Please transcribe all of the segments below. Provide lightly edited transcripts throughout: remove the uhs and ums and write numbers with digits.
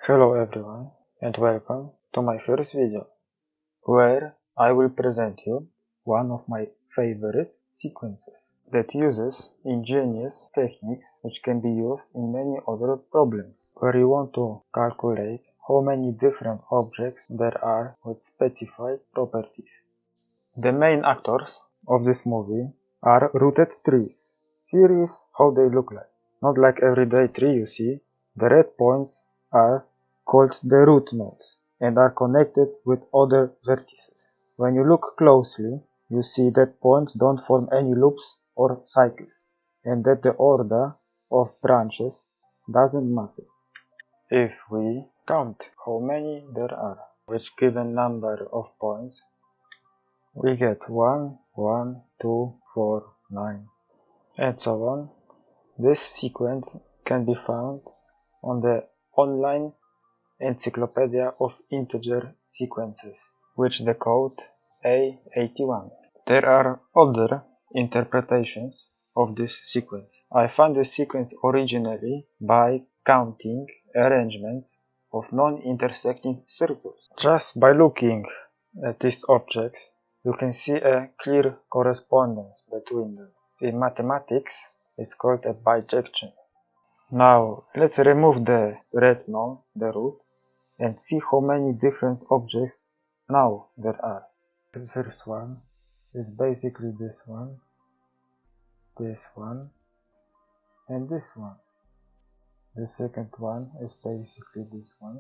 Hello everyone and welcome to my first video, where I will present you one of my favorite sequences that uses ingenious techniques which can be used in many other problems, where you want to calculate how many different objects there are with specified properties. The main actors of this movie are rooted trees. Here is how they look like. Not like everyday tree you see, the red points are called the root nodes and are connected with other vertices. When you look closely, you see that points don't form any loops or cycles, and that the order of branches doesn't matter. If we count how many there are with given number of points, we get 1, 1, 2, 4, 9, and so on. This sequence can be found on the online Encyclopedia of Integer Sequences, which the code A81. There are other interpretations of this sequence. I found this sequence originally by counting arrangements of non-intersecting circles. Just by looking at these objects, you can see a clear correspondence between them. In mathematics, it's called a bijection. Now, let's remove the red node, the root, and see how many different objects now there are. The first one is basically this one, and this one. The second one is basically this one,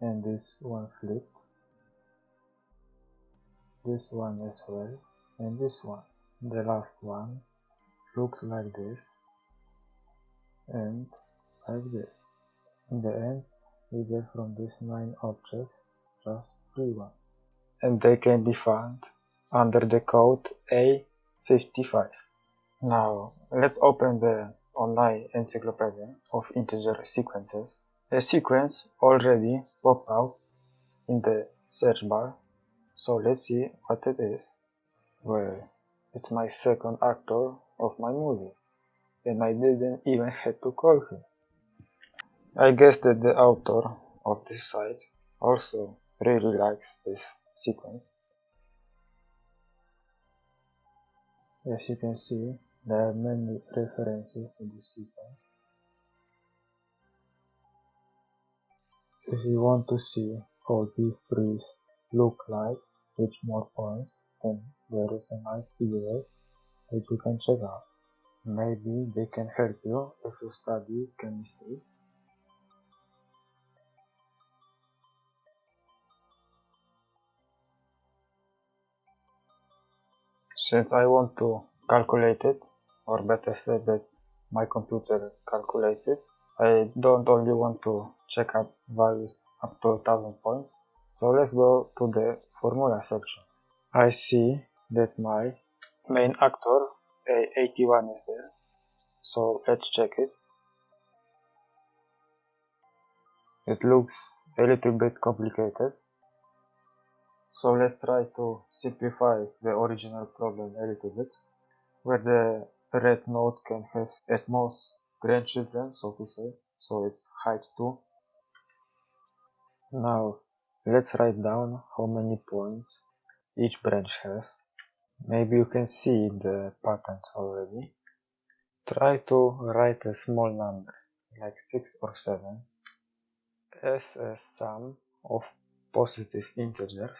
and this one flipped. This one as well, and this one. The last one looks like this, and like this. In the end, we get from these 9 objects just 3 ones. And they can be found under the code A55. Now, let's open the online Encyclopedia of Integer Sequences. A sequence already popped out in the search bar, so let's see what it is. Well, it's my second actor of my movie, and I didn't even have to call him. I guess that the author of this site also really likes this sequence. As you can see, there are many references to this sequence. If you want to see how these trees look like with more points, then there is a nice video that you can check out. Maybe they can help you if you study chemistry. Since I want to calculate it, or better said that my computer calculates it, I don't only want to check up values up to 1000 points, so let's go to the formula section. I see that my main actor A81 is there, so let's check it. It looks a little bit complicated, so let's try to simplify the original problem a little bit, where the red node can have at most grandchildren, so to say, so it's height 2. Now let's write down how many points each branch has. Maybe you can see the pattern already. Try to write a small number, like 6 or 7, as a sum of positive integers,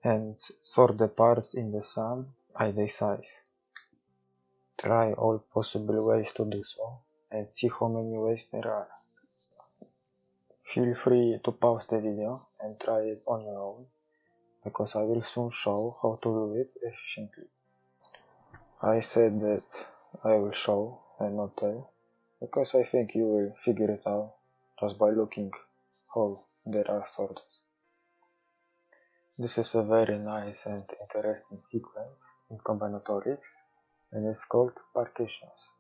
and sort the parts in the sum by their size. Try all possible ways to do so, and see how many ways there are. Feel free to pause the video and try it on your own, because I will soon show how to do it efficiently. I said that I will show and not tell, because I think you will figure it out just by looking how there are sorted. This is a very nice and interesting sequence in combinatorics, and it's called partitions.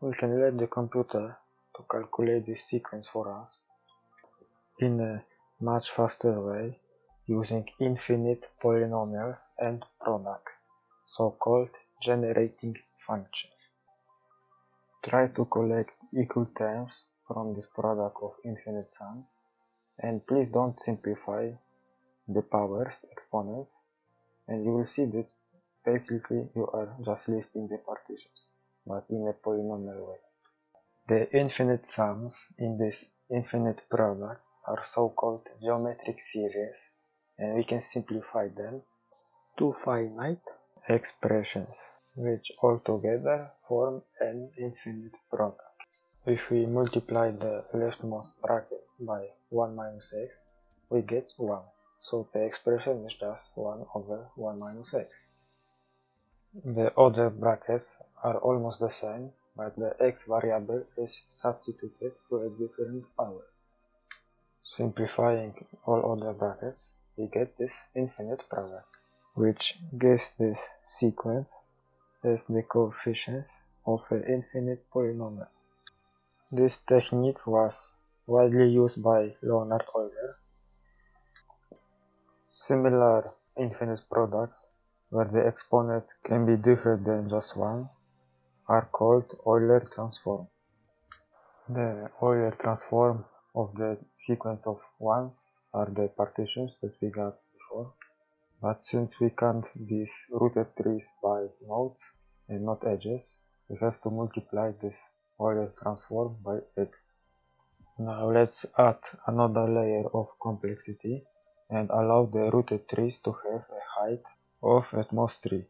We can let the computer to calculate this sequence for us in a much faster way using infinite polynomials and products, so-called generating functions. Try to collect equal terms from this product of infinite sums, and please don't simplify the powers, exponents, and you will see that basically you are just listing the partitions, but in a polynomial way. The infinite sums in this infinite product are so-called geometric series, and we can simplify them to finite expressions, which altogether form an infinite product. If we multiply the leftmost bracket by 1 minus x, we get 1. So the expression is just 1 over 1 minus x. The other brackets are almost the same, but the x variable is substituted to a different power. Simplifying all other brackets, we get this infinite product, which gives this sequence as the coefficients of an infinite polynomial. This technique was widely used by Leonhard Euler. Similar infinite products, where the exponents can be different than just 1, are called Euler Transform. The Euler Transform of the sequence of ones are the partitions that we got before, but since we count these rooted trees by nodes and not edges, we have to multiply this Euler Transform by x. Now let's add another layer of complexity and allow the rooted trees to have a height of at most 3.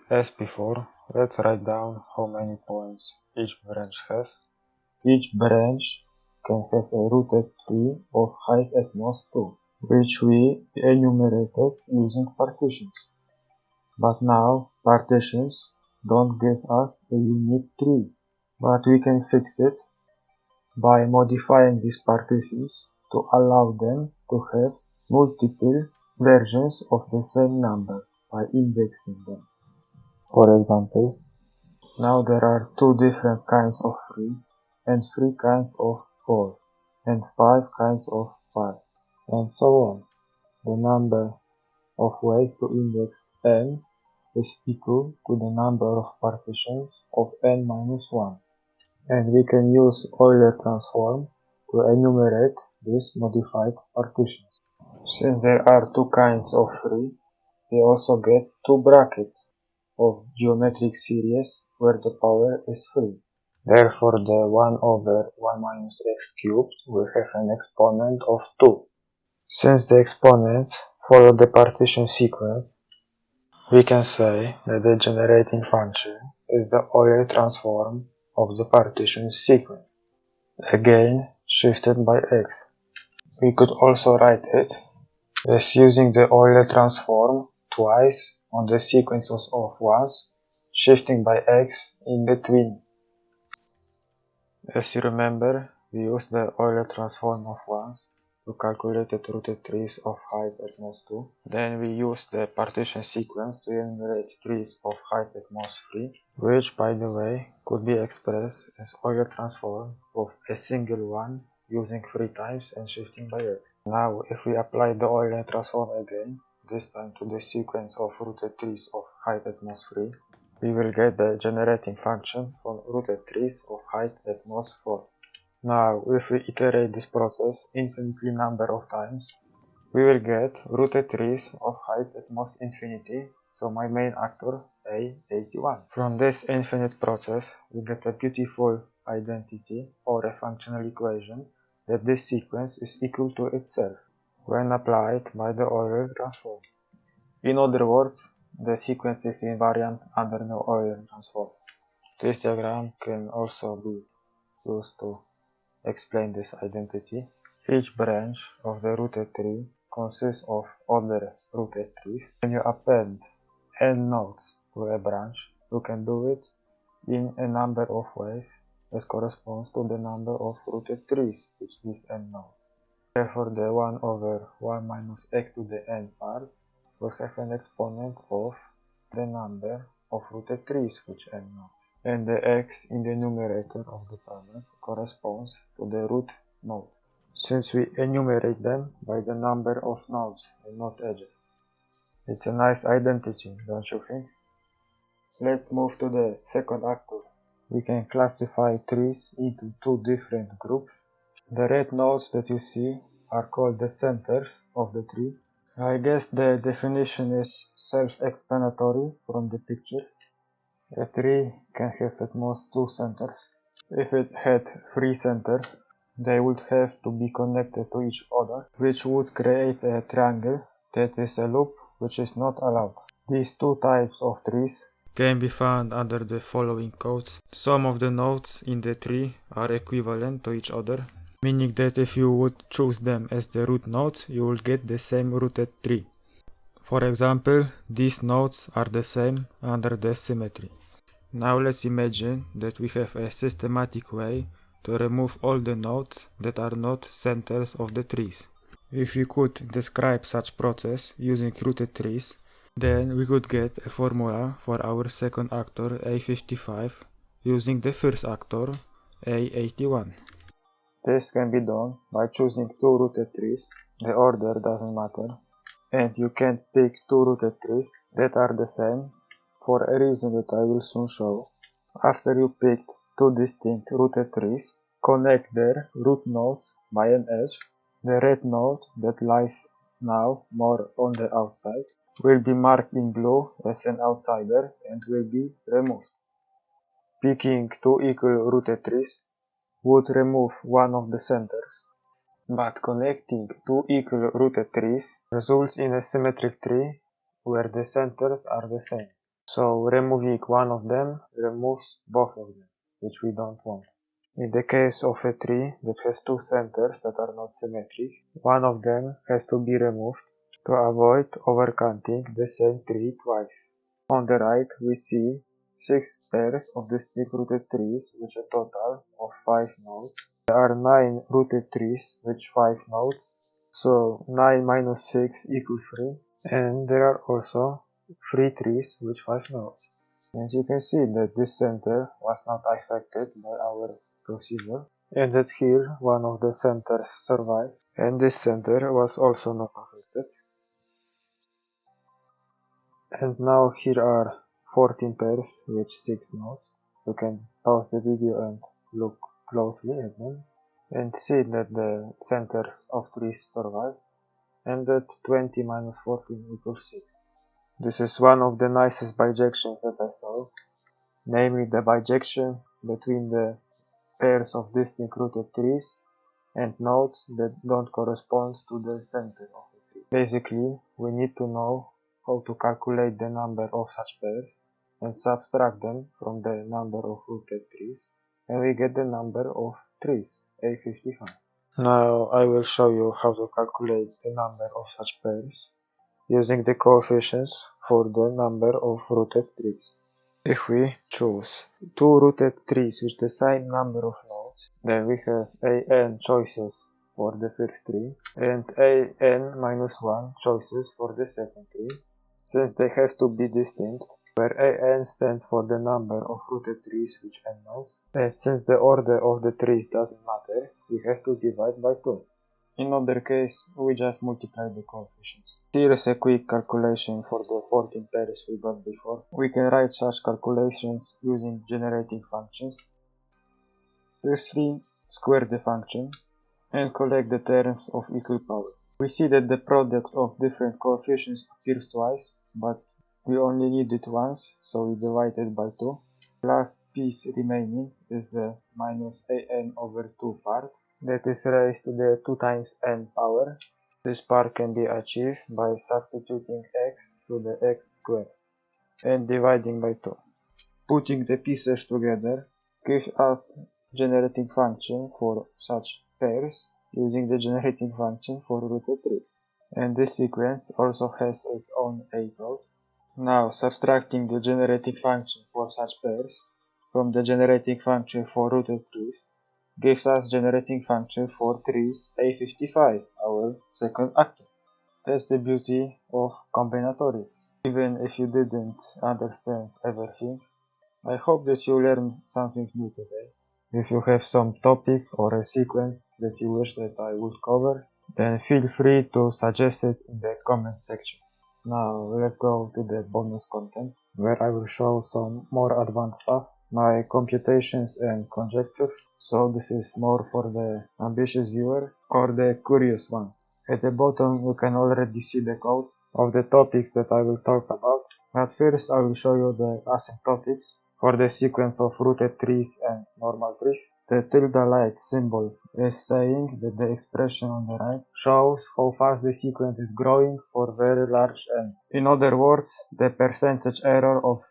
As before, let's write down how many points each branch has. Each branch can have a rooted tree of height at most 2, which we enumerated using partitions. But now partitions don't give us a unique tree, but we can fix it by modifying these partitions to allow them to have multiple versions of the same number by indexing them. For example, now there are 2 different kinds of 3, and 3 kinds of 4, and 5 kinds of 5, and so on. The number of ways to index n is equal to the number of partitions of n minus 1. And we can use Euler Transform to enumerate these modified partitions. Since there are 2 kinds of 3, we also get 2 brackets of geometric series where the power is 3. Therefore the 1 over 1 minus x cubed will have an exponent of 2. Since the exponents follow the partition sequence, we can say that the generating function is the Euler transform of the partition sequence, again shifted by x. We could also write it as using the Euler transform twice on the sequences of ones, shifting by x in between. As you remember, we used the Euler transform of ones to calculate the rooted trees of height at most 2. Then we used the partition sequence to enumerate trees of height at most 3, which, by the way, could be expressed as Euler transform of a single one using 3 times and shifting by x. Now, if we apply the Euler transform again, this time to the sequence of rooted trees of height at most 3, we will get the generating function from rooted trees of height at most 4. Now, if we iterate this process infinitely number of times, we will get rooted trees of height at most infinity, so my main actor, A81. From this infinite process, we get a beautiful identity or a functional equation that this sequence is equal to itself when applied by the Euler transform. In other words, the sequence is invariant under the Euler transform. This diagram can also be used to explain this identity. Each branch of the rooted tree consists of other rooted trees. When you append n nodes to a branch, you can do it in a number of ways that corresponds to the number of rooted trees, which is n nodes. Therefore, the 1 over 1 minus x to the n part will have an exponent of the number of rooted trees, which n nodes. And the x in the numerator of the product corresponds to the root node, since we enumerate them by the number of nodes and not edges. It's a nice identity, don't you think? Let's move to the second actor, we can classify trees into two different groups. The red nodes that you see are called the centers of the tree. I guess the definition is self-explanatory from the pictures. A tree can have at most two centers. If it had three centers, they would have to be connected to each other, which would create a triangle that is a loop which is not allowed. These two types of trees can be found under the following codes. Some of the nodes in the tree are equivalent to each other, meaning that if you would choose them as the root nodes, you will get the same rooted tree. For example, these nodes are the same under the symmetry. Now let's imagine that we have a systematic way to remove all the nodes that are not centers of the trees. If we could describe such process using rooted trees, then we could get a formula for our second actor A55 using the first actor A81. This can be done by choosing two rooted trees, the order doesn't matter, and you can pick two rooted trees that are the same for a reason that I will soon show. After you picked two distinct rooted trees, connect their root nodes by an edge. The red node that lies now more on the outside will be marked in blue as an outsider and will be removed. Picking two equal rooted trees would remove one of the centers, but connecting two equal rooted trees results in a symmetric tree where the centers are the same. So removing one of them removes both of them, which we don't want. In the case of a tree that has two centers that are not symmetric, one of them has to be removed to avoid overcounting the same tree twice. On the right we see 6 pairs of distinct rooted trees with a total of 5 nodes. There are 9 rooted trees with 5 nodes, so 9 minus 6 equals 3, and there are also 3 trees with 5 nodes. And you can see that this center was not affected by our procedure, and that here one of the centers survived, and this center was also not affected. And now here are 14 pairs with 6 nodes. You can pause the video and look closely at them and see that the centers of trees survive, and that 20 minus 14 equals 6. This is one of the nicest bijections that I saw, namely the bijection between the pairs of distinct rooted trees and nodes that don't correspond to the center of the tree. Basically, we need to know how to calculate the number of such pairs and subtract them from the number of rooted trees, and we get the number of trees, A55. Now I will show you how to calculate the number of such pairs using the coefficients for the number of rooted trees. If we choose two rooted trees with the same number of nodes, then we have an choices for the first tree and an minus 1 choices for the second tree, since they have to be distinct, where an stands for the number of rooted trees with n nodes, and since the order of the trees doesn't matter, we have to divide by 2. In other case, we just multiply the coefficients. Here is a quick calculation for the 14 pairs we got before. We can write such calculations using generating functions. Firstly, square the function and collect the terms of equal power. We see that the product of different coefficients appears twice, but we only need it once, so we divide it by 2. Last piece remaining is the minus an over 2 part that is raised to the 2 times n power. This part can be achieved by substituting x to the x squared and dividing by 2. Putting the pieces together gives us generating function for such pairs using the generating function for rooted trees. And this sequence also has its own a code. Now subtracting the generating function for such pairs from the generating function for rooted trees gives us generating function for trees A55, our second actor. That's the beauty of combinatorics. Even if you didn't understand everything, I hope that you learned something new today. If you have some topic or a sequence that you wish that I would cover, then feel free to suggest it in the comment section. Now let's go to the bonus content, where I will show some more advanced stuff. my computations and conjectures, so this is more for the ambitious viewer or the curious ones. At the bottom you can already see the codes of the topics that I will talk about, but first I will show you the asymptotics for the sequence of rooted trees and normal trees. The tilde-like symbol is saying that the expression on the right shows how fast the sequence is growing for very large n. In other words, the percentage error of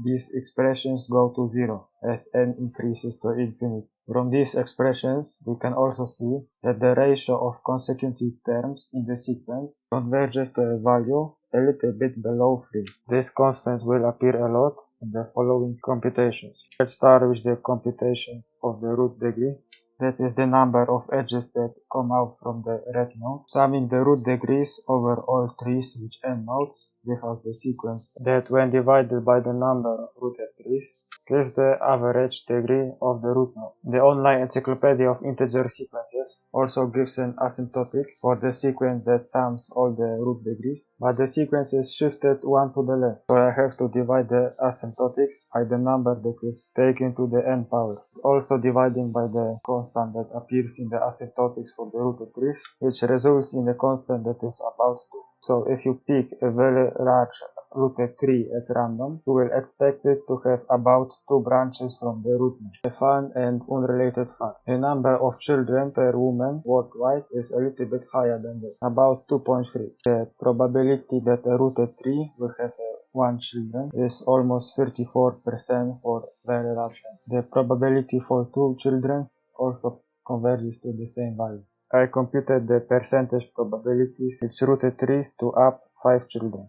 these expressions go to zero as n increases to infinity. From these expressions, we can also see that the ratio of consecutive terms in the sequence converges to a value a little bit below 3. This constant will appear a lot in the following computations. Let's start with the computations of the root degree. That is the number of edges that come out from the red node. Summing the root degrees over all trees with n nodes gives us the sequence that, when divided by the number of rooted trees, gives the average degree of the root node. The online encyclopedia of integer sequences also gives an asymptotic for the sequence that sums all the root degrees, but the sequence is shifted one to the left, so I have to divide the asymptotics by the number that is taken to the n power, also dividing by the constant that appears in the asymptotics for the rooted trees, which results in a constant that is about 2. So if you pick a very large rooted tree at random, you will expect it to have about 2 branches from the root node. A fun and unrelated fact: the number of children per woman worldwide is a little bit higher than that, about 2.3. The probability that a rooted tree will have one children is almost 34% for very large n. The probability for 2 children also converges to the same value. I computed the percentage probabilities with rooted trees to up 5 children.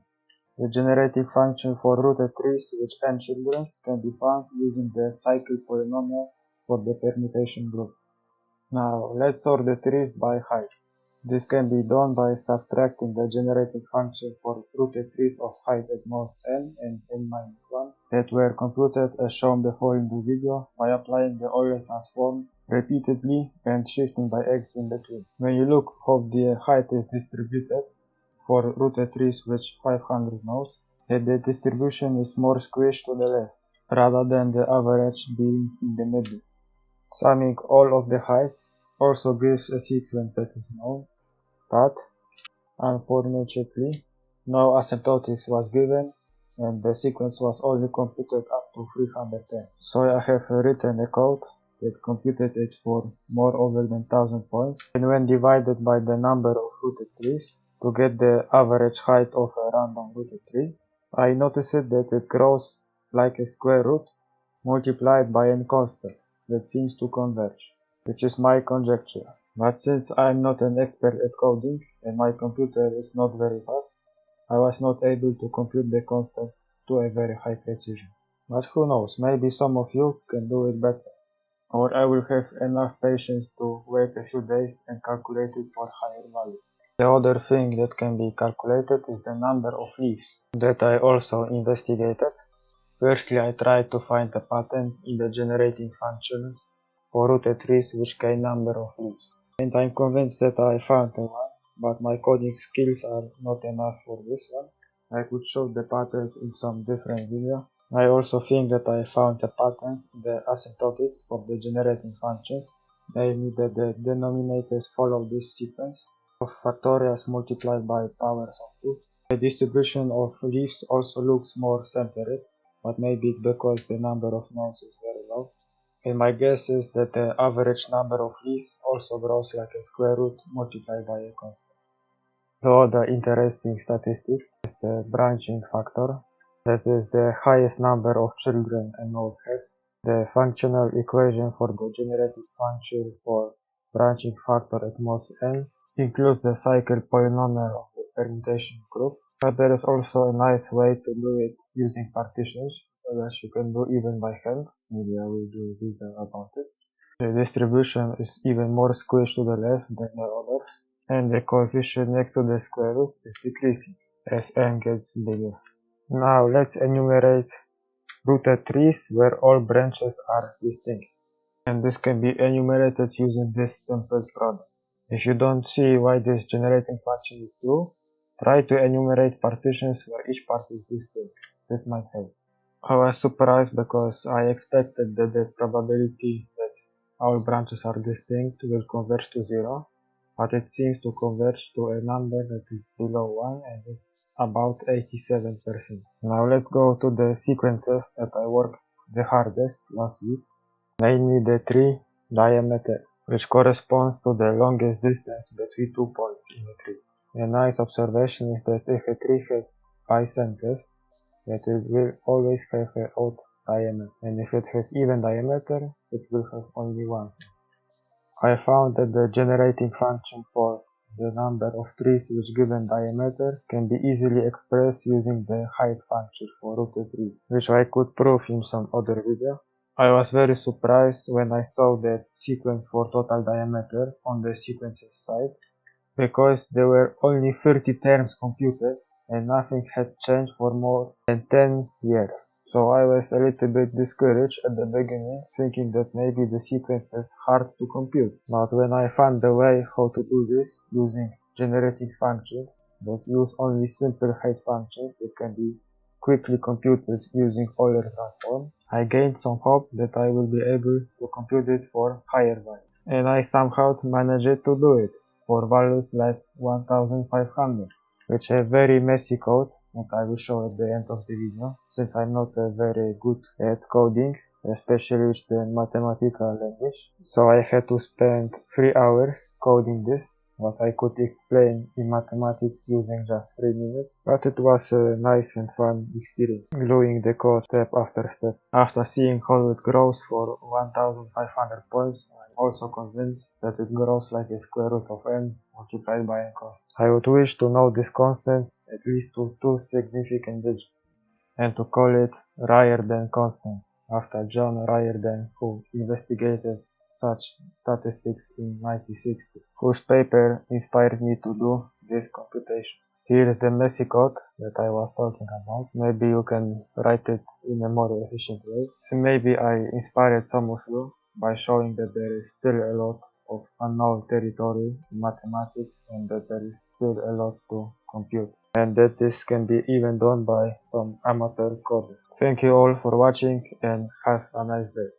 The generating function for rooted trees with n children can be found using the cycle polynomial for the permutation group. Now let's sort the trees by height. This can be done by subtracting the generating function for rooted trees of height at most n and n-1 that were computed as shown before in the video by applying the Euler Transform repeatedly and shifting by x in between. When you look how the height is distributed for rooted trees with 500 nodes, the distribution is more squished to the left, rather than the average being in the middle. Summing all of the heights also gives a sequence that is known, but unfortunately no asymptotics was given and the sequence was only computed up to 310. So I have written a code that computed it for more over than 1000 points, and when divided by the number of rooted trees to get the average height of a random rooted tree, I noticed that it grows like a square root multiplied by a constant that seems to converge, which is my conjecture. But since I'm not an expert at coding and my computer is not very fast, I was not able to compute the constant to a very high precision. But who knows, maybe some of you can do it better. Or I will have enough patience to wait a few days and calculate it for higher values. The other thing that can be calculated is the number of leaves that I also investigated. Firstly, I tried to find a pattern in the generating functions for rooted trees which gain number of leaves. And I'm convinced that I found one, but my coding skills are not enough for this one. I could show the patterns in some different video. I also think that I found a pattern in the asymptotics of the generating functions, namely that the denominators follow this sequence of factorials multiplied by powers of 2. The distribution of leaves also looks more centered, but maybe it's because the number of nodes is very low. And my guess is that the average number of leaves also grows like a square root multiplied by a constant. The other interesting statistics is the branching factor. That is the highest number of children a node has. The functional equation for the generating function for branching factor at most n includes the cycle polynomial of the permutation group, but there is also a nice way to do it using partitions, that you can do even by hand. Maybe I will do a video about it. The distribution is even more squished to the left than the others, and the coefficient next to the square root is decreasing as n gets bigger. Now let's enumerate rooted trees where all branches are distinct, and this can be enumerated using this simple product. If you don't see why this generating function is true, try to enumerate partitions where each part is distinct. This might help. I was surprised because I expected that the probability that all branches are distinct will converge to 0, but it seems to converge to a number that is below 1 and is about 87%. Now let's go to the sequences that I worked the hardest last week, namely the tree diameter, which corresponds to the longest distance between 2 points in a tree. A nice observation is that if a tree has bicenters, that it will always have an odd diameter, and if it has even diameter, it will have only one center. I found that the generating function for the number of trees with given diameter can be easily expressed using the height function for rooted trees, which I could prove in some other video. I was very surprised when I saw that sequence for total diameter on the sequences side, because there were only 30 terms computed and nothing had changed for more than 10 years. So I was a little bit discouraged at the beginning, thinking that maybe the sequence is hard to compute. But when I found the way how to do this using generating functions that use only simple height functions that can be quickly computed using Euler Transform, I gained some hope that I will be able to compute it for higher values. And I somehow managed to do it for values like 1500, which have very messy code that I will show at the end of the video, since I'm not very good at coding, especially with the mathematical language. So I had to spend 3 hours coding this, what I could explain in mathematics using just 3 minutes, but it was a nice and fun experience, gluing the code step after step. After seeing how it grows for 1500 points, I'm also convinced that it grows like a square root of n multiplied by n constant. I would wish to know this constant at least to 2 significant digits, and to call it Riordan constant, after John Riordan, who investigated such statistics in 1960, whose paper inspired me to do these computations. Here is the messy code that I was talking about. Maybe you can write it in a more efficient way. And maybe I inspired some of you by showing that there is still a lot of unknown territory in mathematics and that there is still a lot to compute, and that this can be even done by some amateur coders. Thank you all for watching and have a nice day.